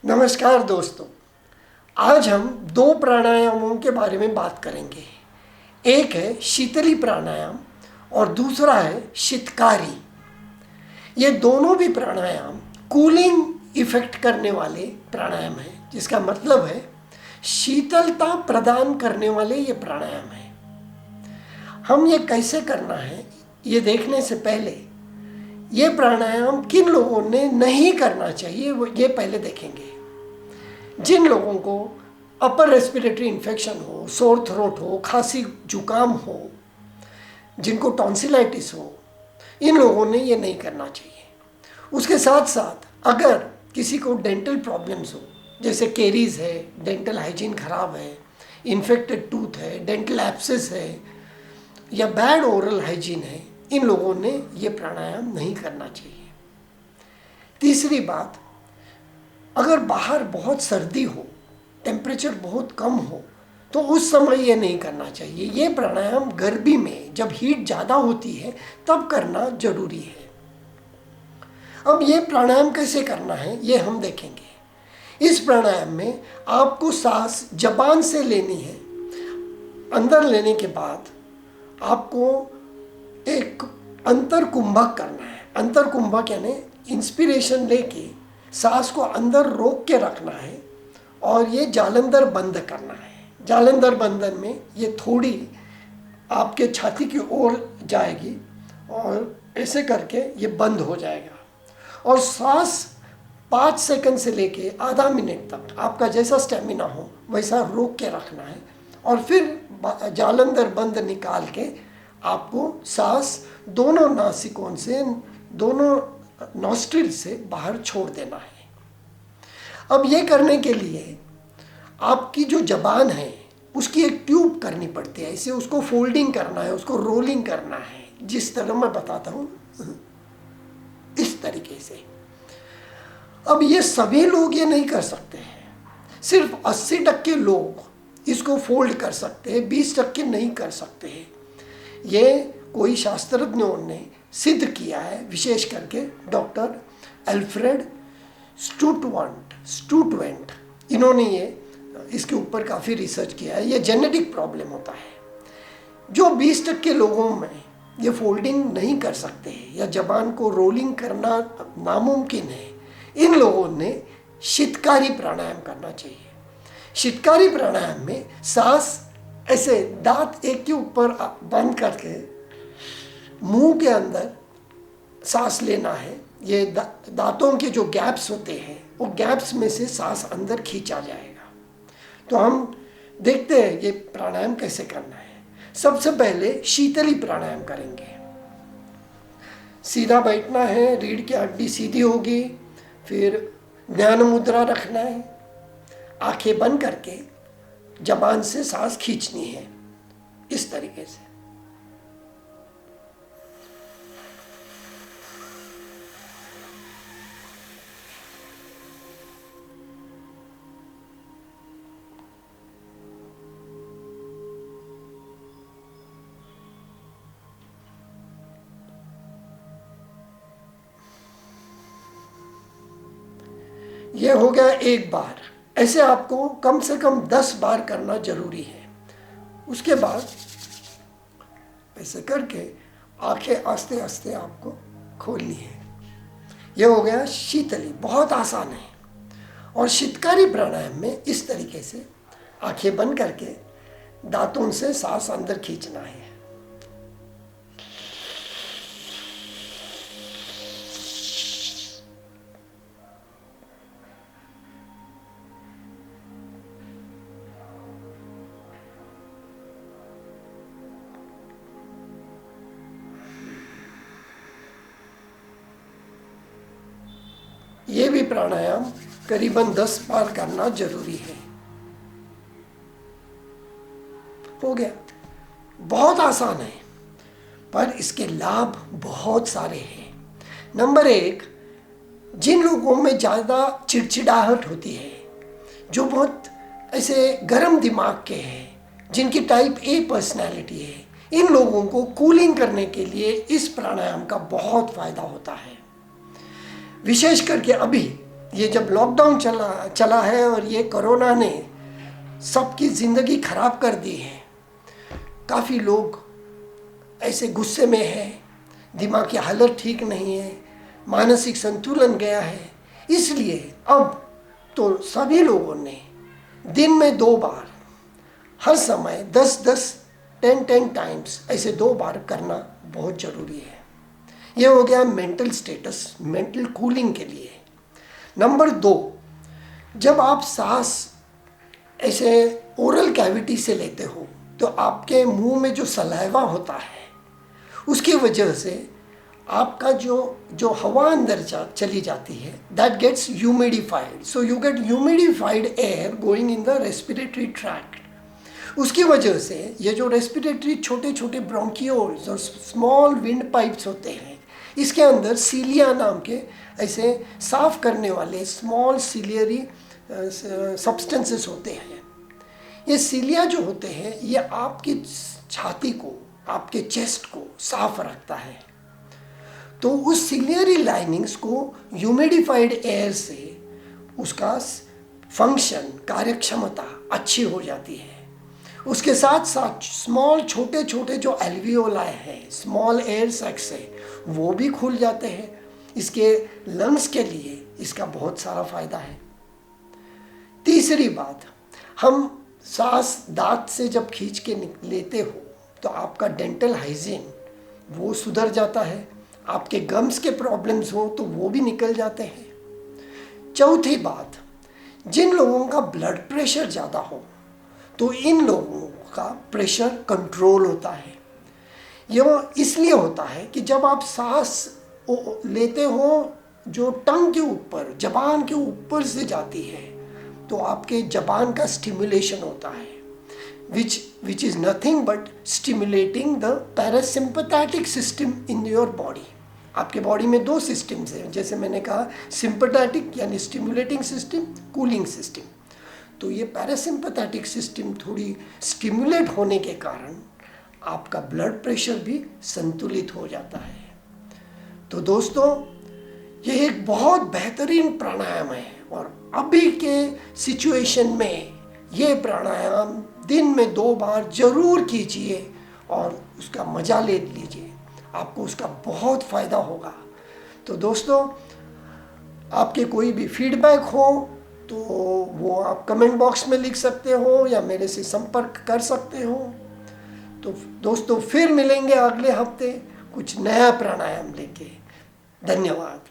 नमस्कार दोस्तों, आज हम दो प्राणायामों के बारे में बात करेंगे। एक है शीतली प्राणायाम और दूसरा है शीतकारी। ये दोनों भी प्राणायाम कूलिंग इफेक्ट करने वाले प्राणायाम हैं, जिसका मतलब है शीतलता प्रदान करने वाले ये प्राणायाम हैं। हम ये कैसे करना है ये देखने से पहले ये प्राणायाम किन लोगों ने नहीं करना चाहिए वो ये पहले देखेंगे। जिन लोगों को अपर रेस्पिरेटरी इन्फेक्शन हो, सोर थ्रोट हो, खांसी जुकाम हो, जिनको टॉन्सिलाइटिस हो, इन लोगों ने ये नहीं करना चाहिए। उसके साथ साथ अगर किसी को डेंटल प्रॉब्लम्स हो, जैसे केरीज है, डेंटल हाइजीन खराब है, इन्फेक्टेड टूथ है, डेंटल एब्सेस है या बैड ओरल हाइजीन है, इन लोगों ने ये प्राणायाम नहीं करना चाहिए। तीसरी बात, अगर बाहर बहुत सर्दी हो, टेम्परेचर बहुत कम हो, तो उस समय ये नहीं करना चाहिए। ये प्राणायाम गर्मी में जब हीट ज़्यादा होती है तब करना जरूरी है। अब ये प्राणायाम कैसे करना है ये हम देखेंगे। इस प्राणायाम में आपको सांस जबान से लेनी है। अंदर लेने के बाद आपको एक अंतर कुंभक करना है। अंतर कुंभक यानी इंस्पिरेशन लेके सांस को अंदर रोक के रखना है और ये जालंधर बंद करना है। जालंधर बंधन में ये थोड़ी आपके छाती की ओर जाएगी और ऐसे करके ये बंद हो जाएगा और सांस 5 सेकंड से लेके आधा मिनट तक आपका जैसा स्टेमिना हो वैसा रोक के रखना है और फिर जालंधर बंद निकाल के आपको सांस दोनों नासिकों से, दोनों नॉस्ट्रिल से बाहर छोड़ देना है। अब ये करने के लिए आपकी जो जबान है उसकी एक ट्यूब करनी पड़ती है। इसे उसको फोल्डिंग करना है, उसको रोलिंग करना है, जिस तरह मैं बताता हूँ इस तरीके से। अब ये सभी लोग ये नहीं कर सकते हैं। सिर्फ 80% लोग इसको फोल्ड कर सकते हैं, 20% नहीं कर सकते हैं। ये कोई शास्त्रज्ञों ने सिद्ध किया है, विशेष करके डॉक्टर एल्फ्रेड स्टूटवेंट, इन्होंने ये इसके ऊपर काफ़ी रिसर्च किया है। ये जेनेटिक प्रॉब्लम होता है। जो 20% लोगों में ये फोल्डिंग नहीं कर सकते हैं या जबान को रोलिंग करना नामुमकिन है, इन लोगों ने शीतकारी प्राणायाम करना चाहिए। शीतकारी प्राणायाम में सांस ऐसे दांत एक के ऊपर बंद करके मुंह के अंदर सांस लेना है। ये दांतों के जो गैप्स होते हैं वो गैप्स में से सांस अंदर खींचा जाएगा। तो हम देखते हैं ये प्राणायाम कैसे करना है। सबसे पहले शीतली प्राणायाम करेंगे। सीधा बैठना है, रीढ़ की हड्डी सीधी होगी, फिर ध्यान मुद्रा रखना है, आंखें बंद करके जबान से सांस खींचनी है इस तरीके से। ये हो गया एक बार। ऐसे आपको कम से कम 10 बार करना जरूरी है। उसके बाद ऐसे करके आंखें आस्ते आस्ते आपको खोलनी है। ये हो गया शीतली, बहुत आसान है। और शीतकारी प्राणायाम में इस तरीके से आंखें बंद करके दांतों से सांस अंदर खींचना है। ये भी प्राणायाम करीबन 10 बार करना जरूरी है। हो गया। बहुत आसान है पर इसके लाभ बहुत सारे हैं। नंबर 1, जिन लोगों में ज़्यादा चिड़चिड़ाहट होती है, जो बहुत ऐसे गर्म दिमाग के हैं, जिनकी टाइप ए पर्सनैलिटी है, इन लोगों को कूलिंग करने के लिए इस प्राणायाम का बहुत फायदा होता है। विशेष करके अभी ये जब लॉकडाउन चला है और ये कोरोना ने सबकी ज़िंदगी खराब कर दी है, काफ़ी लोग ऐसे गुस्से में हैं, दिमाग की हालत ठीक नहीं है, मानसिक संतुलन गया है। इसलिए अब तो सभी लोगों ने दिन में 2 बार, हर समय 10 टाइम्स ऐसे 2 बार करना बहुत ज़रूरी है। ये हो गया मेंटल स्टेटस, मेंटल कूलिंग के लिए। नंबर 2, जब आप सांस ऐसे ओरल कैविटी से लेते हो तो आपके मुंह में जो सलाइवा होता है उसकी वजह से आपका जो हवा अंदर चली जाती है, that gets humidified. So you get humidified air going in the respiratory tract. उसकी वजह से ये जो रेस्पिरेटरी छोटे छोटे ब्रोंकियोल्स और स्मॉल विंड पाइप्स होते हैं, इसके अंदर सीलिया नाम के ऐसे साफ करने वाले स्मॉल सीलियरी सब्सटेंसेस होते हैं। ये सीलिया जो होते हैं ये आपकी छाती को, आपके चेस्ट को साफ रखता है। तो उस सीलियरी लाइनिंग्स को ह्यूमिडिफाइड एयर से उसका फंक्शन, कार्यक्षमता अच्छी हो जाती है। उसके साथ साथ स्मॉल छोटे छोटे जो एल्वियोलाई हैं, स्मॉल एयर सैक्स है, वो भी खुल जाते हैं। इसके लंग्स के लिए इसका बहुत सारा फायदा है। तीसरी बात, हम सांस दांत से जब खींच के लेते हो तो आपका डेंटल हाइजीन वो सुधर जाता है। आपके गम्स के प्रॉब्लम्स हो तो वो भी निकल जाते हैं। चौथी बात, जिन लोगों का ब्लड प्रेशर ज़्यादा हो तो इन लोगों का प्रेशर कंट्रोल होता है। यह इसलिए होता है कि जब आप सांस लेते हो जो टंग के ऊपर, जबान के ऊपर से जाती है, तो आपके जबान का स्टिमुलेशन होता है, which is nothing but stimulating the parasympathetic system in your body। आपके बॉडी में 2 सिस्टम्स हैं, जैसे मैंने कहा, सिंपैथेटिक यानी स्टिमुलेटिंग सिस्टम, कूलिंग सिस्टम। तो ये पैरासिम्पैथेटिक सिस्टम थोड़ी स्टिमुलेट होने के कारण आपका ब्लड प्रेशर भी संतुलित हो जाता है। तो दोस्तों, ये एक बहुत बेहतरीन प्राणायाम है और अभी के सिचुएशन में ये प्राणायाम दिन में 2 बार जरूर कीजिए और उसका मज़ा ले लीजिए, आपको उसका बहुत फ़ायदा होगा। तो दोस्तों, आपके कोई भी फीडबैक हो तो वो आप कमेंट बॉक्स में लिख सकते हो या मेरे से संपर्क कर सकते हो। तो दोस्तों, फिर मिलेंगे अगले हफ्ते कुछ नया प्राणायाम लेके। धन्यवाद।